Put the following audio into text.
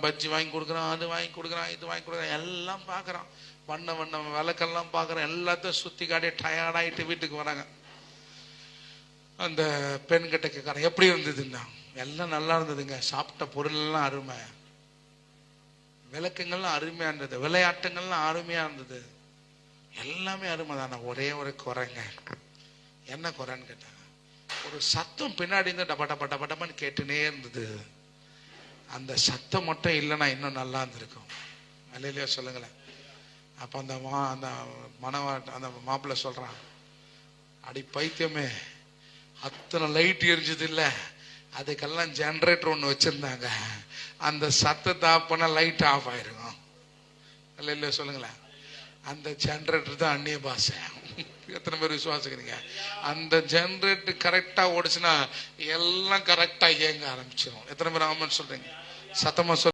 பஜ்ஜி வாங்கி கொடுக்குறான், அது வாங்கி கொடுக்குறான், இது வாங்கி கொடுக்குறான், எல்லாம் பார்க்குறான். வண்ண வண்ண விளக்கெல்லாம் பார்க்குறான். எல்லாத்தையும் சுற்றி காட்டி டயர்டாகிட்டு வீட்டுக்கு வராங்க. அந்த பெண்கிட்ட கேட்குறான், எப்படி இருந்ததுன்னா, எல்லாம் நல்லா இருந்ததுங்க, சாப்பிட்ட பொருள்லாம் அருமை, விளக்குங்கள்லாம் அருமையாக இருந்தது, விளையாட்டுங்கள்லாம் அருமையாக இருந்தது, எல்லாமே அருமை தானே. ஒரே ஒரு குறைங்க. என்ன குறைன்னு கேட்டாங்க. ஒரு சத்தம் பின்னாடி இருந்து டப்பா டப்பா டப்பா டப்பான்னு கேட்டுனே இருந்தது. அந்த சத்தம் மட்டும் இல்லைன்னா இன்னும் நல்லா இருந்திருக்கும். இல்லையா சொல்லுங்களேன். அப்போ அந்த அந்த மாப்பிள்ளை சொல்கிறான், அடி பைத்தியமே, அத்தனை லைட் எரிஞ்சது இல்லை, அதுக்கெல்லாம் ஜென்ரேட்டர் ஒன்று வச்சுருந்தாங்க, அந்த சத்தத்தை ஆஃப் பண்ணால் லைட் ஆஃப் ஆயிருக்கும். இல்லையா சொல்லுங்களேன். அந்த ஜென்ரேட்டர் தான் அந்நிய பாஷை. எத்தனை பேர் விசுவாசிக்கிறீங்க? அந்த ஜென்ரேட்டர் கரெக்டாக ஓடிச்சுன்னா எல்லாம் கரெக்டாக இயங்க ஆரம்பிச்சிடும். எத்தனை பேர் ஆமான்னு சொல்றீங்க? சத்தமாக சொல்ல.